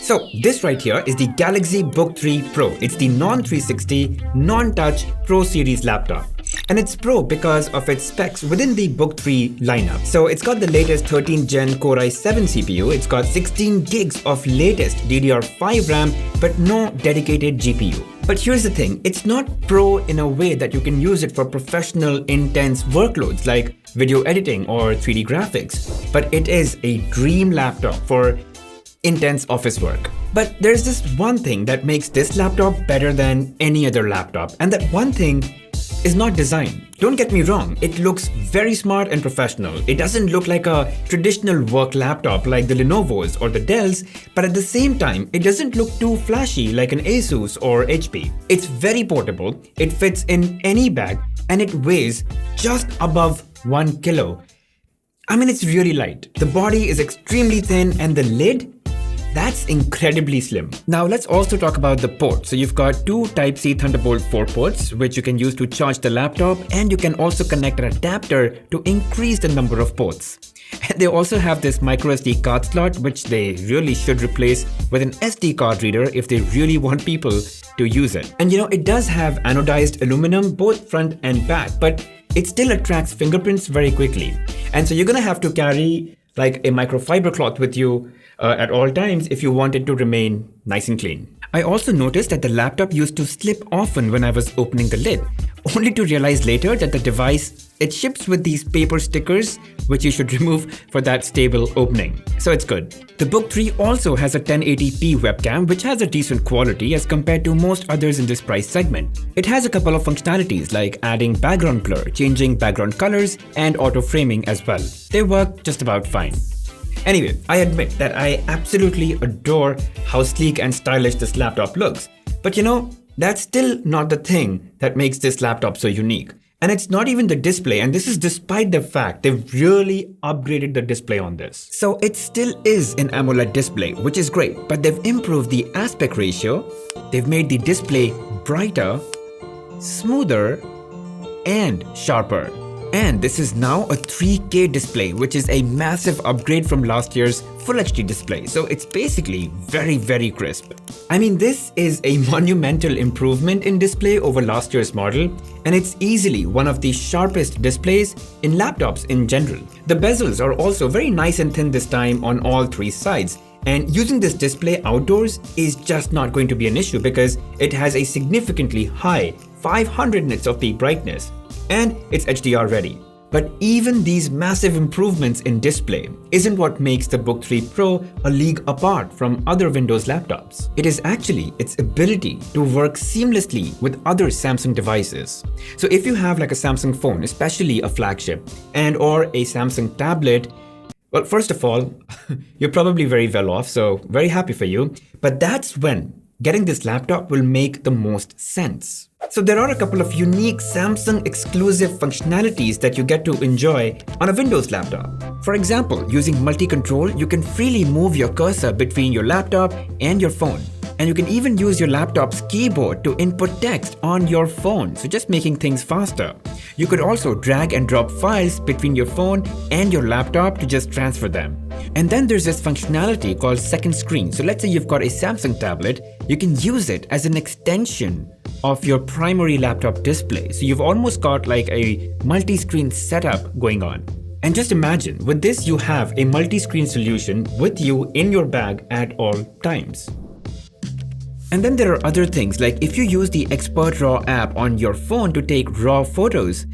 So this right here is the Galaxy Book 3 Pro. It's the non-360, non-touch Pro Series laptop. And it's Pro because of its specs within the Book 3 lineup. So it's got the latest 13th Gen Core i7 CPU, it's got 16 gigs of latest DDR5 RAM, but no dedicated GPU. But here's the thing, it's not Pro in a way that you can use it for professional, intense workloads like video editing or 3D graphics, but it is a dream laptop for intense office work. But there's this one thing that makes this laptop better than any other laptop, and that one thing is not design. Don't get me wrong, it looks very smart and professional. It doesn't look like a traditional work laptop like the Lenovo's or the Dell's, but at the same time, it doesn't look too flashy like an Asus or HP. It's very portable, it fits in any bag, and it weighs just above 1 kilo. I mean, it's really light. The body is extremely thin and the lid, that's incredibly slim. Now let's also talk about the ports. So you've got two Type-C Thunderbolt 4 ports, which you can use to charge the laptop, and you can also connect an adapter to increase the number of ports. And they also have this microSD card slot, which they really should replace with an SD card reader if they really want people to use it. And it does have anodized aluminum, both front and back, but it still attracts fingerprints very quickly. And so you're gonna have to carry like a microfiber cloth with you at all times if you want it to remain nice and clean. I also noticed that the laptop used to slip often when I was opening the lid, only to realize later that the device, it ships with these paper stickers which you should remove for that stable opening. So it's good. The Book 3 also has a 1080p webcam which has a decent quality as compared to most others in this price segment. It has a couple of functionalities like adding background blur, changing background colors, and auto framing as well. They work just about fine. Anyway, I admit that I absolutely adore how sleek and stylish this laptop looks. But that's still not the thing that makes this laptop so unique. And it's not even the display, and this is despite the fact they've really upgraded the display on this. So it still is an AMOLED display, which is great, but they've improved the aspect ratio, they've made the display brighter, smoother, and sharper. And this is now a 3K display, which is a massive upgrade from last year's Full HD display. So it's basically very, very crisp. I mean, this is a monumental improvement in display over last year's model, and it's easily one of the sharpest displays in laptops in general. The bezels are also very nice and thin this time on all three sides. And using this display outdoors is just not going to be an issue because it has a significantly high 500 nits of peak brightness. And it's HDR ready. But even these massive improvements in display isn't what makes the Book 3 Pro a league apart from other Windows laptops. It is actually its ability to work seamlessly with other Samsung devices. So if you have like a Samsung phone, especially a flagship, and or a Samsung tablet, well, first of all, you're probably very well off, so very happy for you. But that's when getting this laptop will make the most sense. So there are a couple of unique Samsung exclusive functionalities that you get to enjoy on a Windows laptop. For example, using multi-control, you can freely move your cursor between your laptop and your phone. And you can even use your laptop's keyboard to input text on your phone, so just making things faster. You could also drag and drop files between your phone and your laptop to just transfer them. And then there's this functionality called second screen. So let's say you've got a Samsung tablet, you can use it as an extension of your primary laptop display. So you've almost got like a multi-screen setup going on. And just imagine, with this you have a multi-screen solution with you in your bag at all times. And then there are other things like if you use the Expert RAW app on your phone to take raw photos,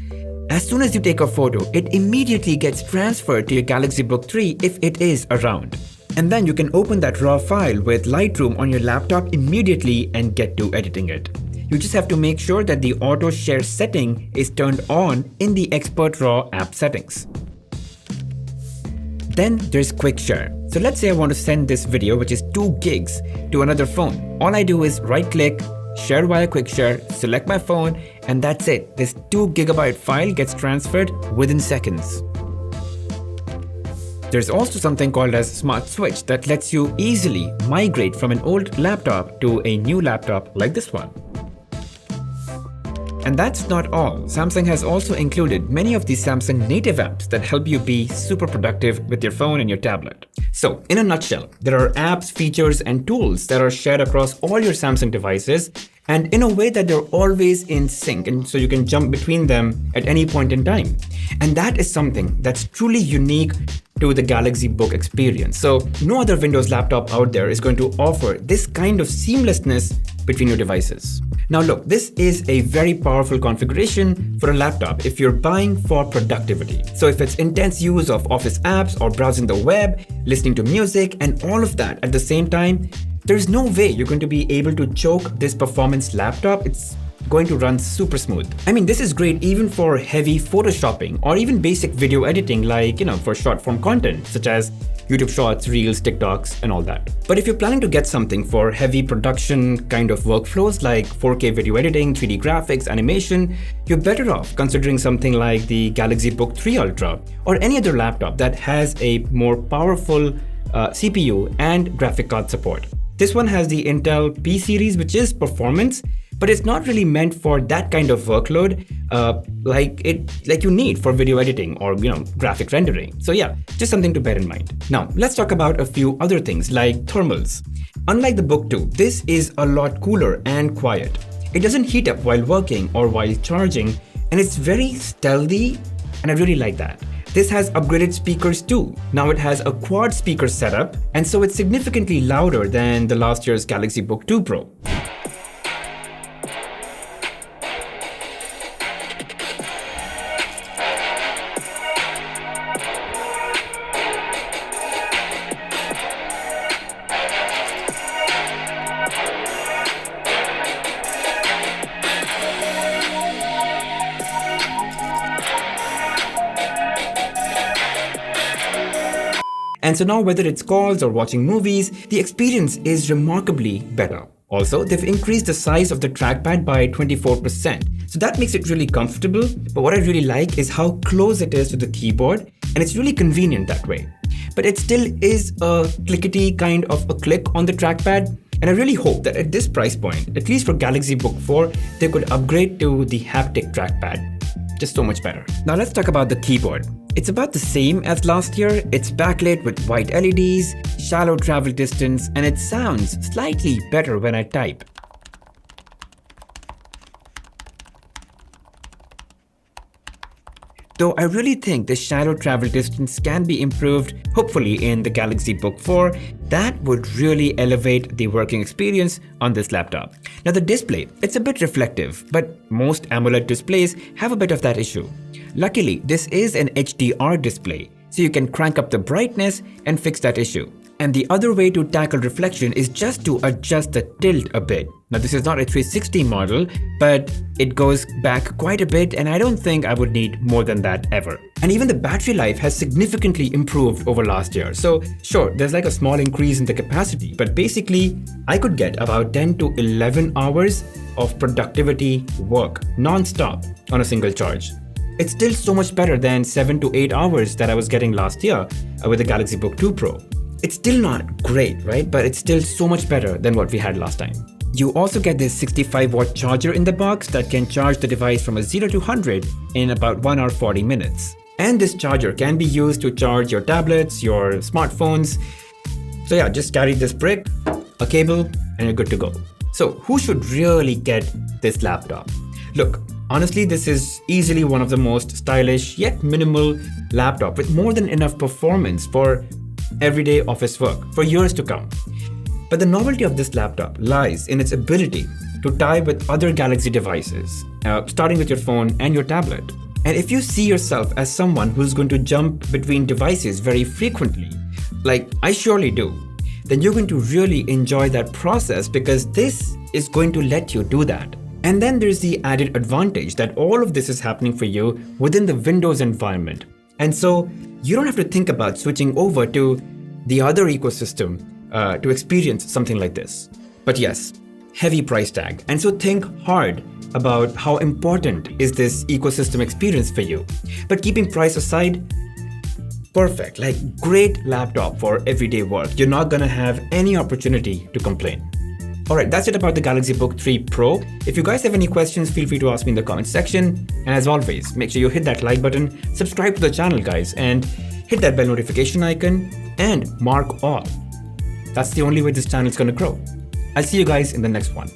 as soon as you take a photo, it immediately gets transferred to your Galaxy Book 3 if it is around. And then you can open that raw file with Lightroom on your laptop immediately and get to editing it. You just have to make sure that the auto share setting is turned on in the Expert RAW app settings. Then there's Quick Share. So let's say I want to send this video, which is 2 gigs, to another phone. All I do is right click, share via Quick Share, select my phone, and that's it. This 2 GB file gets transferred within seconds. There's also something called as Smart Switch that lets you easily migrate from an old laptop to a new laptop like this one. And that's not all. Samsung has also included many of the Samsung native apps that help you be super productive with your phone and your tablet. So, in a nutshell, there are apps, features, and tools that are shared across all your Samsung devices and in a way that they're always in sync, and so you can jump between them at any point in time. And that is something that's truly unique to the Galaxy Book experience. So no other Windows laptop out there is going to offer this kind of seamlessness between your devices. Now look, this is a very powerful configuration for a laptop if you're buying for productivity. So if it's intense use of Office apps or browsing the web, listening to music, and all of that at the same time, there's no way you're going to be able to choke this performance laptop. It's going to run super smooth. I mean, this is great even for heavy photoshopping or even basic video editing, like, for short form content such as YouTube Shorts, Reels, TikToks, and all that. But if you're planning to get something for heavy production kind of workflows like 4K video editing, 3D graphics, animation, you're better off considering something like the Galaxy Book 3 Ultra or any other laptop that has a more powerful CPU and graphic card support. This one has the Intel P series, which is performance, but it's not really meant for that kind of workload like you need for video editing or graphic rendering. So yeah, just something to bear in mind. Now let's talk about a few other things like thermals. Unlike the Book 2, this is a lot cooler and quiet. It doesn't heat up while working or while charging, and it's very stealthy, and I really like that. This has upgraded speakers too. Now it has a quad speaker setup, and so it's significantly louder than the last year's Galaxy Book 2 Pro. And so now whether it's calls or watching movies, the experience is remarkably better. Also, they've increased the size of the trackpad by 24%. So that makes it really comfortable. But what I really like is how close it is to the keyboard, and it's really convenient that way. But it still is a clickety kind of a click on the trackpad. And I really hope that at this price point, at least for Galaxy Book 4, they could upgrade to the haptic trackpad. Just so much better. Now let's talk about the keyboard. It's about the same as last year. It's backlit with white LEDs, shallow travel distance, and it sounds slightly better when I type. Though I really think the shallow travel distance can be improved, hopefully in the Galaxy Book 4, that would really elevate the working experience on this laptop. Now the display, it's a bit reflective, but most AMOLED displays have a bit of that issue. Luckily, this is an HDR display, so you can crank up the brightness and fix that issue. And the other way to tackle reflection is just to adjust the tilt a bit. Now this is not a 360 model, but it goes back quite a bit, and I don't think I would need more than that ever. And even the battery life has significantly improved over last year. So sure, there's like a small increase in the capacity, but basically I could get about 10 to 11 hours of productivity work non-stop on a single charge. It's still so much better than 7 to 8 hours that I was getting last year with the Galaxy Book 2 Pro. It's still not great, right? But it's still so much better than what we had last time. You also get this 65-watt charger in the box that can charge the device from 0 to 100 in about 1 hour 40 minutes. And this charger can be used to charge your tablets, your smartphones. So yeah, just carry this brick, a cable, and you're good to go. So who should really get this laptop? Look, honestly, this is easily one of the most stylish yet minimal laptop with more than enough performance for everyday office work for years to come. But the novelty of this laptop lies in its ability to tie with other Galaxy devices, starting with your phone and your tablet. And if you see yourself as someone who's going to jump between devices very frequently, like I surely do, then you're going to really enjoy that process because this is going to let you do that. And then there's the added advantage that all of this is happening for you within the Windows environment. And so you don't have to think about switching over to the other ecosystem to experience something like this. But yes, heavy price tag. And so think hard about how important is this ecosystem experience for you. But keeping price aside, perfect, like great laptop for everyday work. You're not gonna have any opportunity to complain. Alright, that's it about the Galaxy Book 3 Pro. If you guys have any questions, feel free to ask me in the comment section. And as always, make sure you hit that like button, subscribe to the channel guys, and hit that bell notification icon and mark all. That's the only way this channel is going to grow. I'll see you guys in the next one.